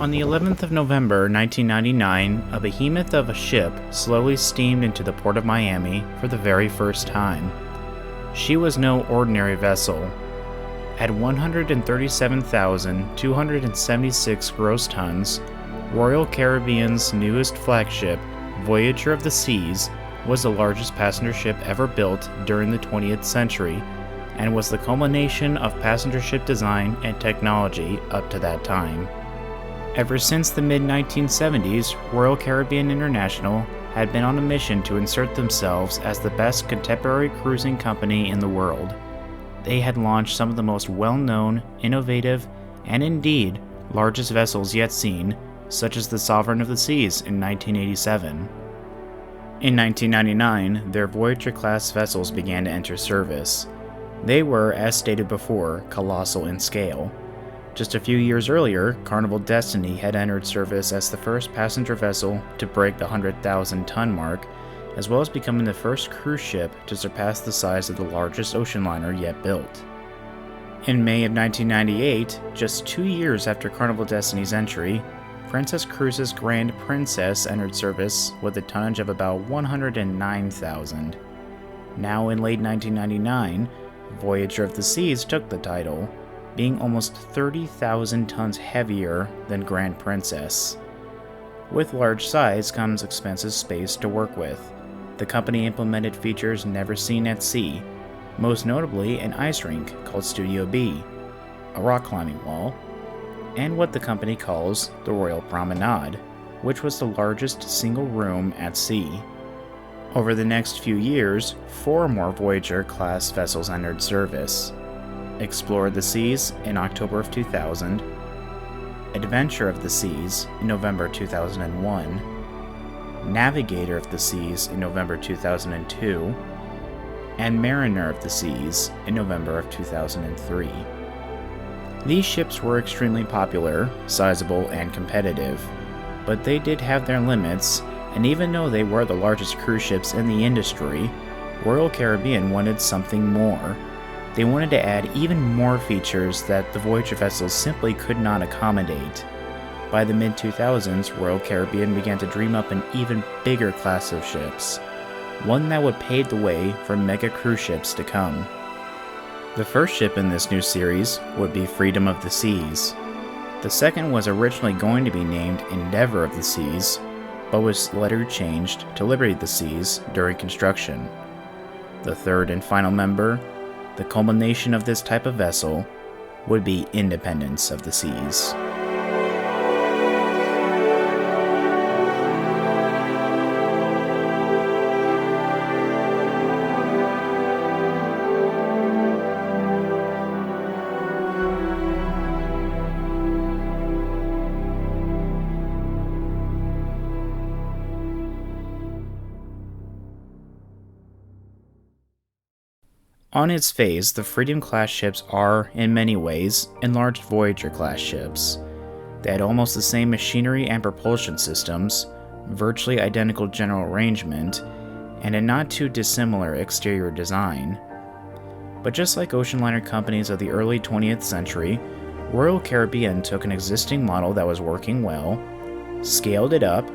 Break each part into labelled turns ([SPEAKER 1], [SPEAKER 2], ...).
[SPEAKER 1] On the 11th of November 1999, a behemoth of a ship slowly steamed into the port of Miami for the very first time. She was no ordinary vessel. At 137,276 gross tons, Royal Caribbean's newest flagship, Voyager of the Seas, was the largest passenger ship ever built during the 20th century and was the culmination of passenger ship design and technology up to that time. Ever since the mid-1970s, Royal Caribbean International had been on a mission to insert themselves as the best contemporary cruising company in the world. They had launched some of the most well-known, innovative, and indeed largest vessels yet seen, such as the Sovereign of the Seas in 1987. In 1999, their Voyager Class vessels began to enter service. They were, as stated before, colossal in scale. Just a few years earlier, Carnival Destiny had entered service as the first passenger vessel to break the 100,000-ton mark, as well as becoming the first cruise ship to surpass the size of the largest ocean liner yet built. In May of 1998, just 2 years after Carnival Destiny's entry, Princess Cruises' Grand Princess entered service with a tonnage of about 109,000. Now in late 1999, Voyager of the Seas took the title, being almost 30,000 tons heavier than Grand Princess. With large size comes expensive space to work with. The company implemented features never seen at sea, most notably an ice rink called Studio B, a rock climbing wall, and what the company calls the Royal Promenade, which was the largest single room at sea. Over the next few years, 4 more Voyager-class vessels entered service. Explorer of the Seas in October of 2000, Adventure of the Seas in November 2001, Navigator of the Seas in November 2002, and Mariner of the Seas in November of 2003. These ships were extremely popular, sizable, and competitive, but they did have their limits, and even though they were the largest cruise ships in the industry, Royal Caribbean wanted something more. They wanted to add even more features that the Voyager vessels simply could not accommodate. By the mid-2000s, Royal Caribbean began to dream up an even bigger class of ships, one that would pave the way for mega cruise ships to come. The first ship in this new series would be Freedom of the Seas. The second was originally going to be named Endeavor of the Seas, but was later changed to Liberty of the Seas during construction. The third and final member, the culmination of this type of vessel, would be Independence of the Seas. On its face, the Freedom-class ships are, in many ways, enlarged Voyager-class ships. They had almost the same machinery and propulsion systems, virtually identical general arrangement, and a not too dissimilar exterior design. But just like ocean liner companies of the early 20th century, Royal Caribbean took an existing model that was working well, scaled it up,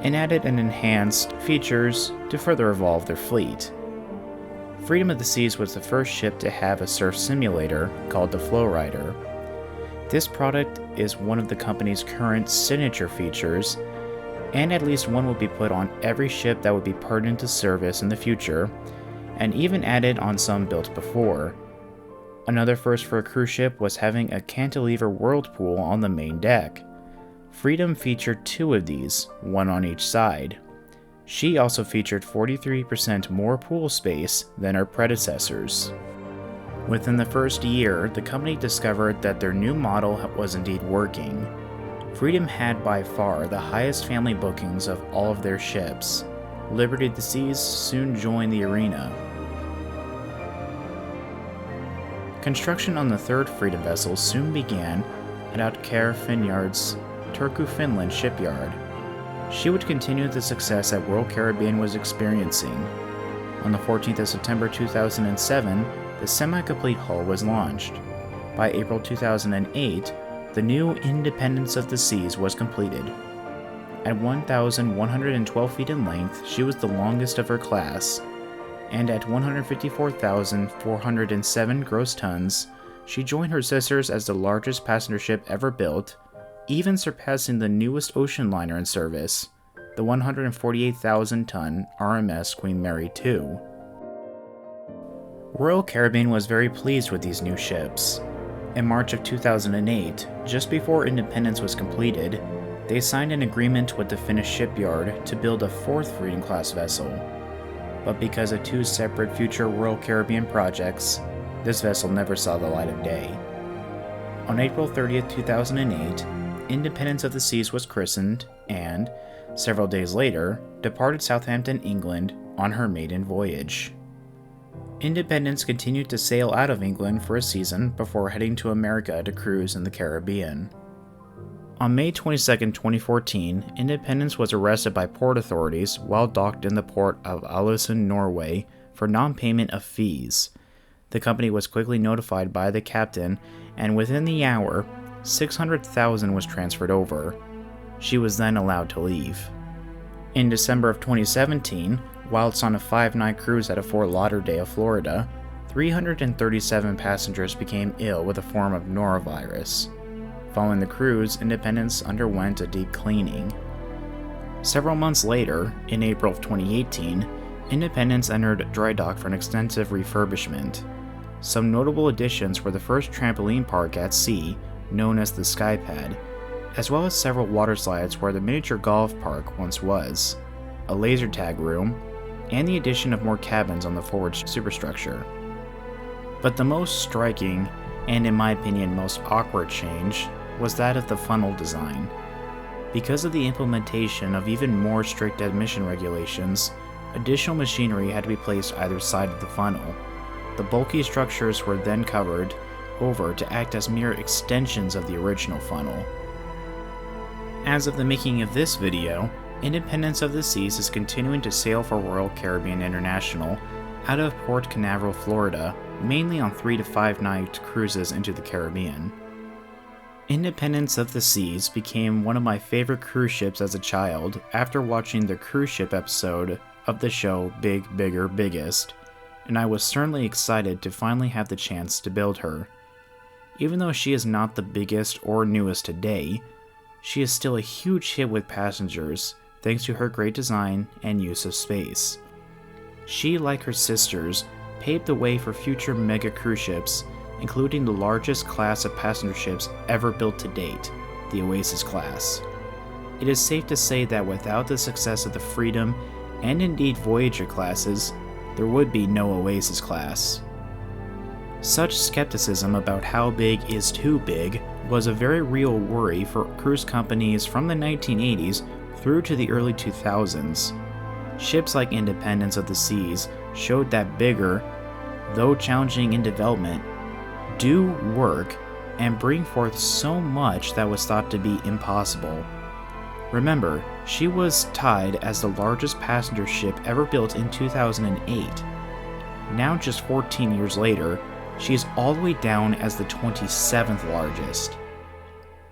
[SPEAKER 1] and added and enhanced features to further evolve their fleet. Freedom of the Seas was the first ship to have a surf simulator called the Flow Rider. This product is one of the company's current signature features, and at least one will be put on every ship that would be put into service in the future, and even added on some built before. Another first for a cruise ship was having a cantilever whirlpool on the main deck. Freedom featured 2 of these, one on each side. She also featured 43% more pool space than her predecessors. Within the first year, the company discovered that their new model was indeed working. Freedom had by far the highest family bookings of all of their ships. Liberty of the Seas soon joined the arena. Construction on the third Freedom vessel soon began at Autker Finyard's Turku, Finland shipyard. She would continue the success that Royal Caribbean was experiencing. On the 14th of September 2007, the semi-complete hull was launched. By April 2008, the new Independence of the Seas was completed. At 1,112 feet in length, she was the longest of her class, and at 154,407 gross tons, she joined her sisters as the largest passenger ship ever built, even surpassing the newest ocean liner in service, the 148,000-ton RMS Queen Mary II. Royal Caribbean was very pleased with these new ships. In March of 2008, just before Independence was completed, they signed an agreement with the Finnish shipyard to build a fourth Freedom Class vessel. But because of two separate future Royal Caribbean projects, this vessel never saw the light of day. On April 30, 2008, Independence of the Seas was christened and, several days later, departed Southampton, England on her maiden voyage. Independence continued to sail out of England for a season before heading to America to cruise in the Caribbean. On May 22, 2014, Independence was arrested by port authorities while docked in the port of Ålesund, Norway, for non-payment of fees. The company was quickly notified by the captain, and within the hour, $600,000 was transferred over. She was then allowed to leave. In December of 2017, whilst on a 5-night cruise out of Fort Lauderdale, Florida, 337 passengers became ill with a form of norovirus. Following the cruise, Independence underwent a deep cleaning. Several months later, in April of 2018, Independence entered dry dock for an extensive refurbishment. Some notable additions were the first trampoline park at sea, known as the Skypad, as well as several water slides where the miniature golf park once was, a laser tag room, and the addition of more cabins on the forward superstructure. But the most striking, and in my opinion most awkward change, was that of the funnel design. Because of the implementation of even more strict admission regulations, additional machinery had to be placed either side of the funnel. The bulky structures were then covered over to act as mere extensions of the original funnel. As of the making of this video, Independence of the Seas is continuing to sail for Royal Caribbean International out of Port Canaveral, Florida, mainly on 3 to 5 night cruises into the Caribbean. Independence of the Seas became one of my favorite cruise ships as a child after watching the cruise ship episode of the show Big, Bigger, Biggest, and I was certainly excited to finally have the chance to build her. Even though she is not the biggest or newest today, she is still a huge hit with passengers thanks to her great design and use of space. She, like her sisters, paved the way for future mega cruise ships, including the largest class of passenger ships ever built to date, the Oasis Class. It is safe to say that without the success of the Freedom and indeed Voyager classes, there would be no Oasis Class. Such skepticism about how big is too big was a very real worry for cruise companies from the 1980s through to the early 2000s. Ships like Independence of the Seas showed that bigger, though challenging in development, do work and bring forth so much that was thought to be impossible. Remember, she was tied as the largest passenger ship ever built in 2008. Now, just 14 years later, she is all the way down as the 27th largest.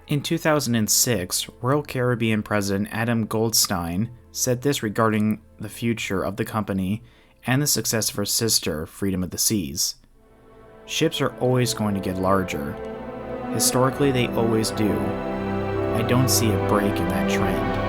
[SPEAKER 1] In 2006, Royal Caribbean President Adam Goldstein said this regarding the future of the company and the success of her sister, Freedom of the Seas. Ships are always going to get larger. Historically, they always do. I don't see a break in that trend.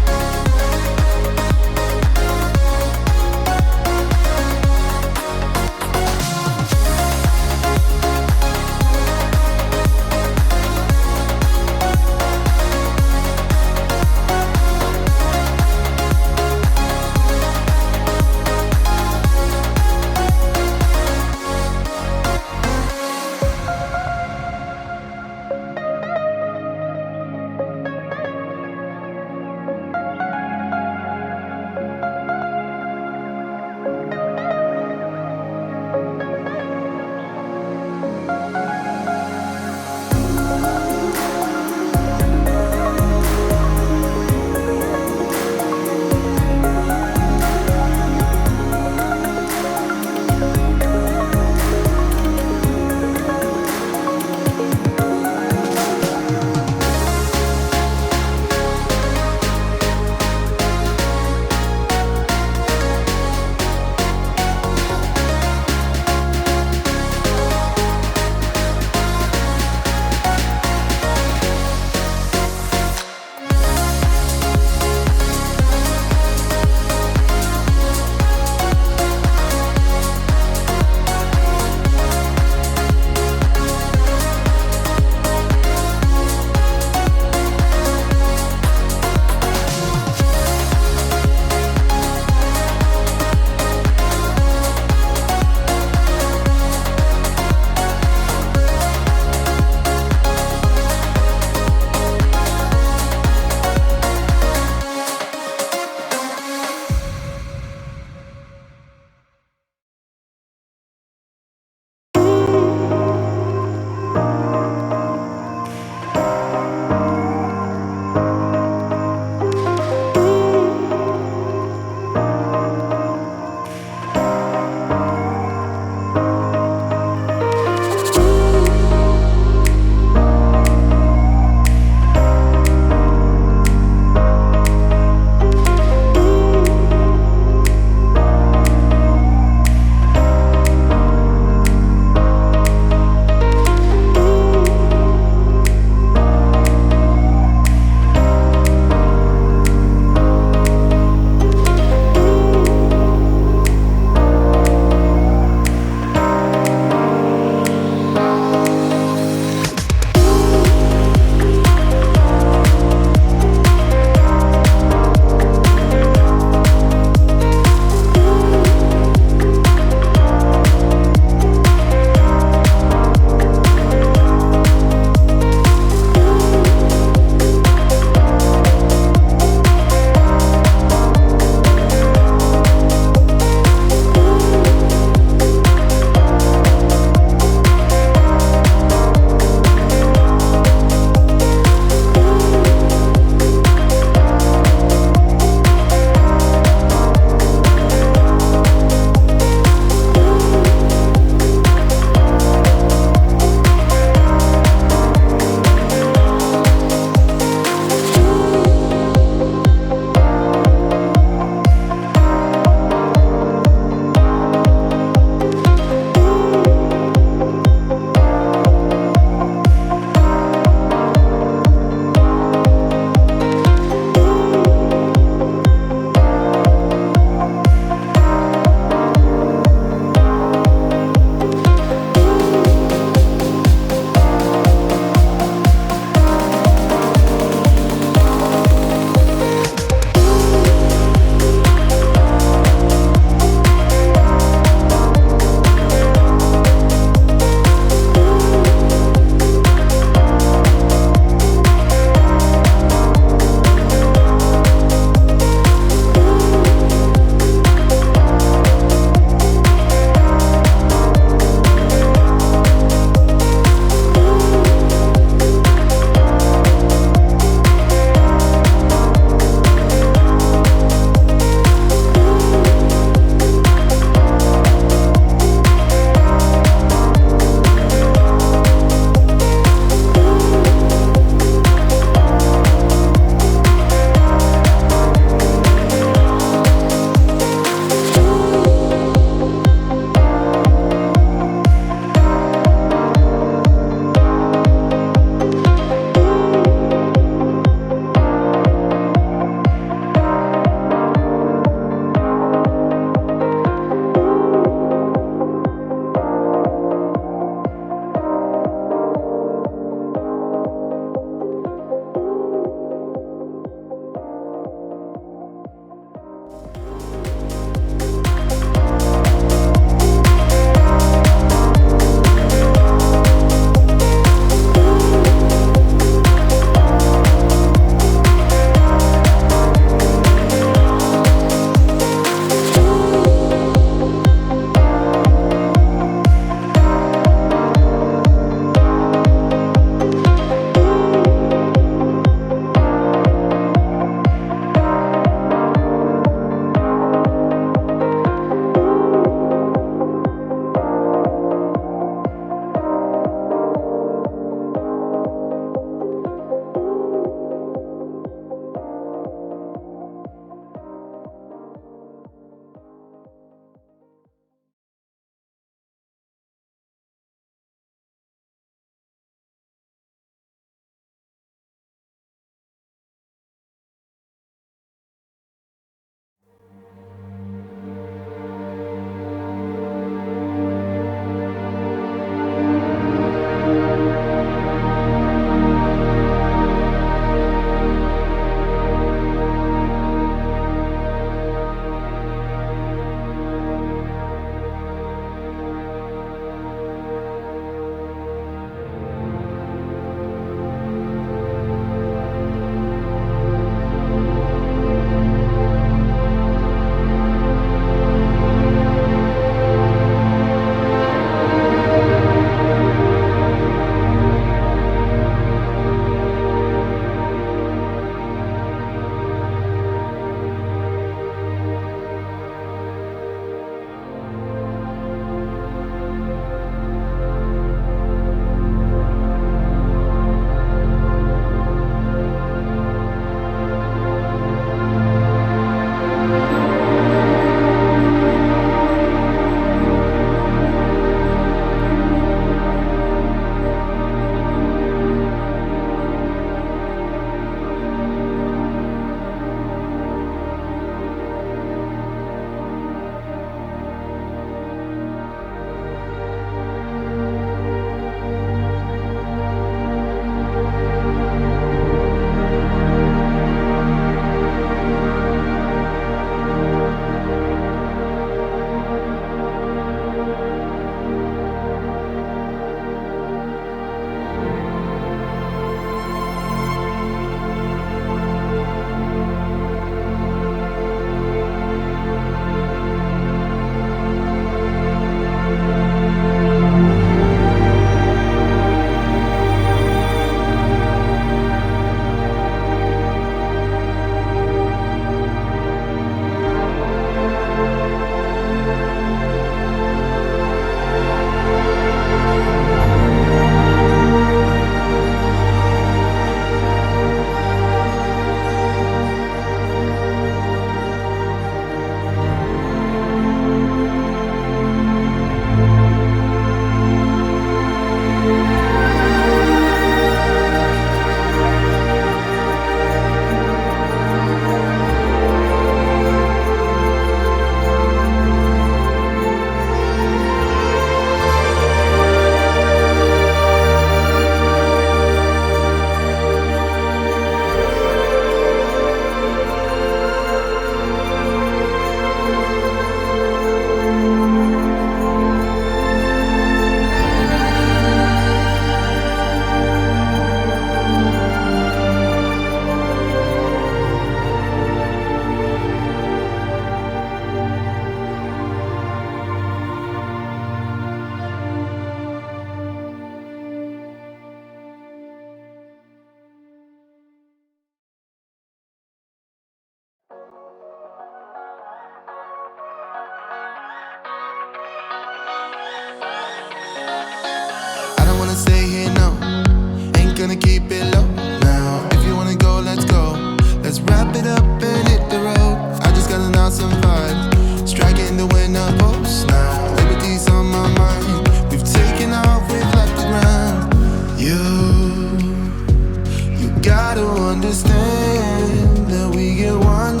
[SPEAKER 2] gotta understand that we get one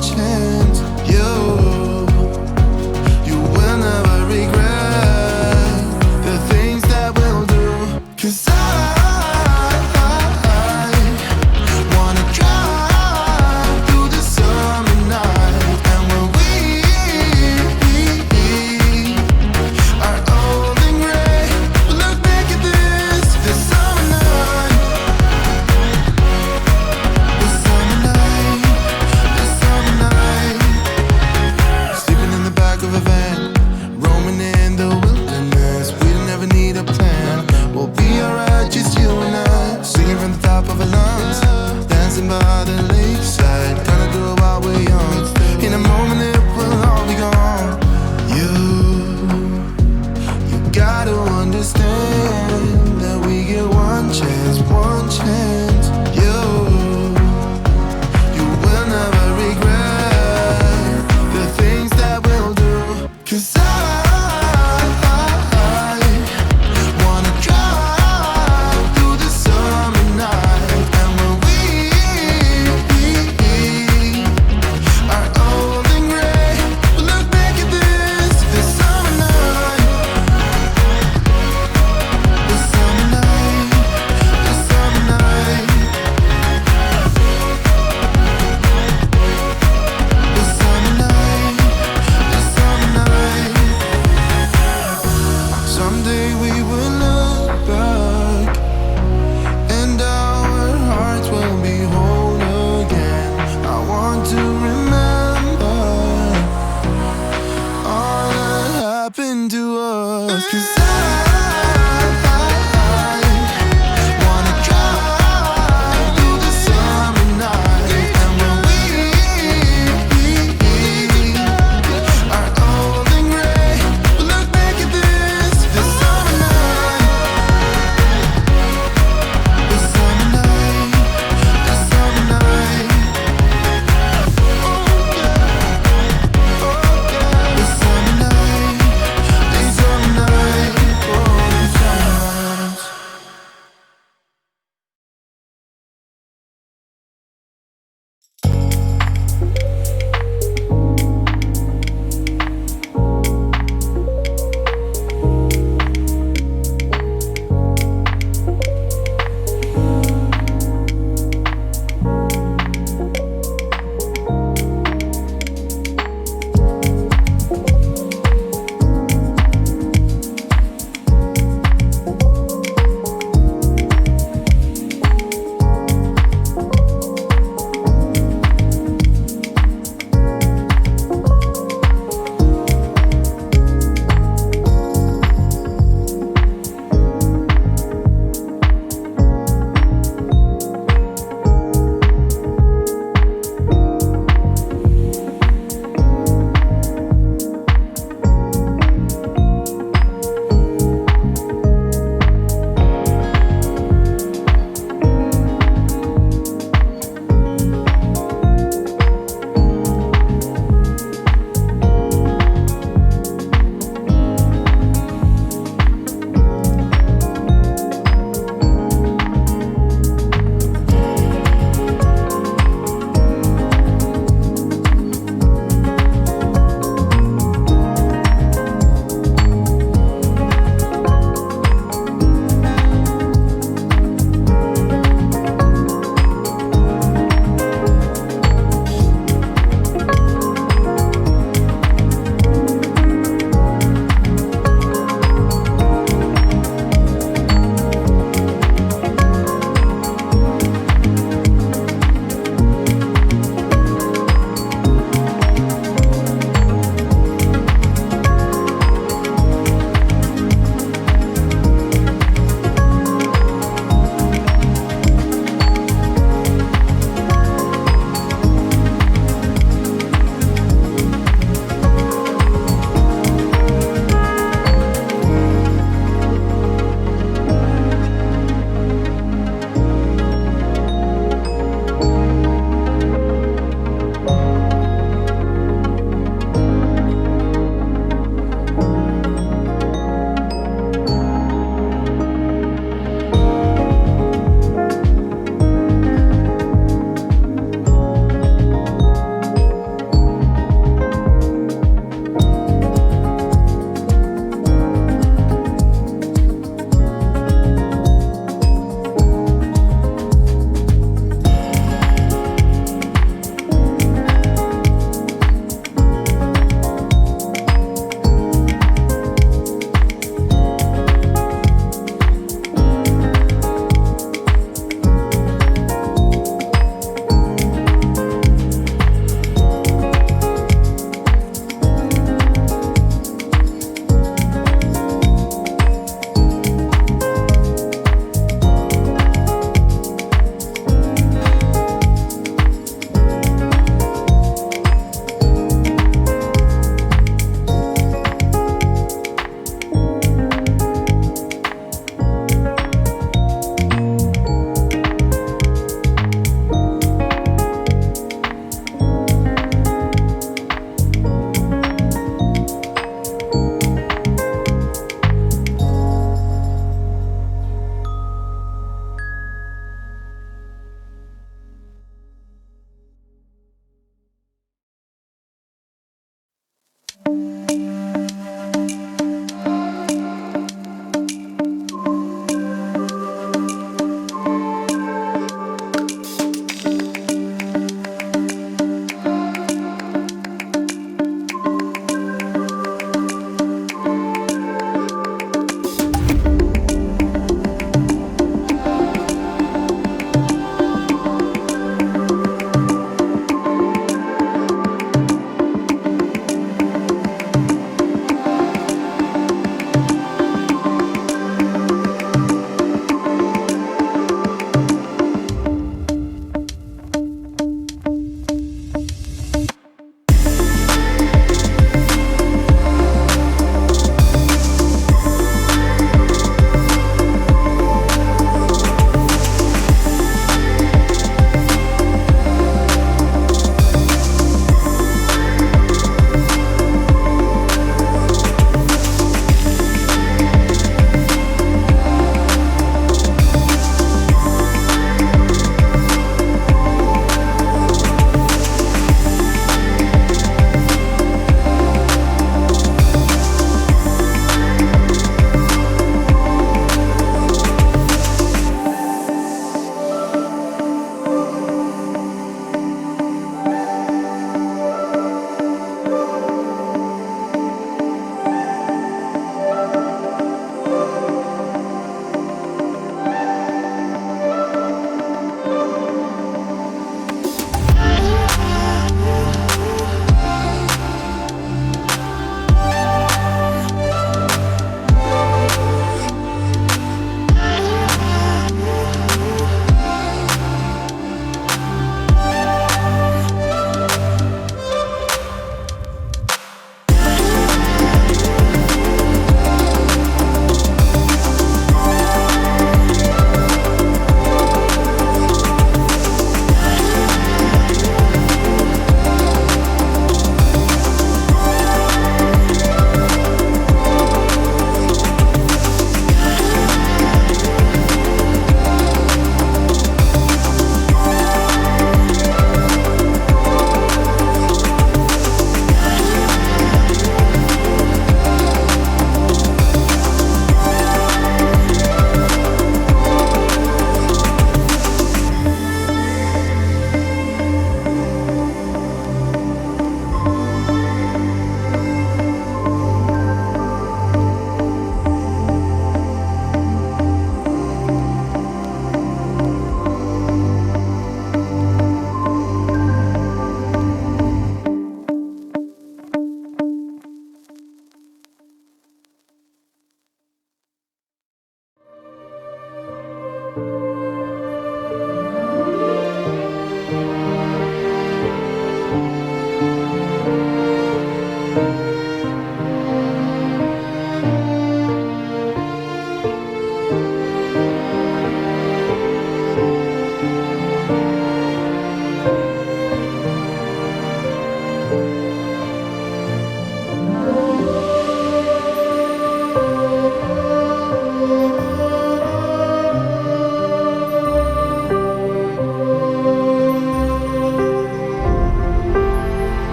[SPEAKER 2] chance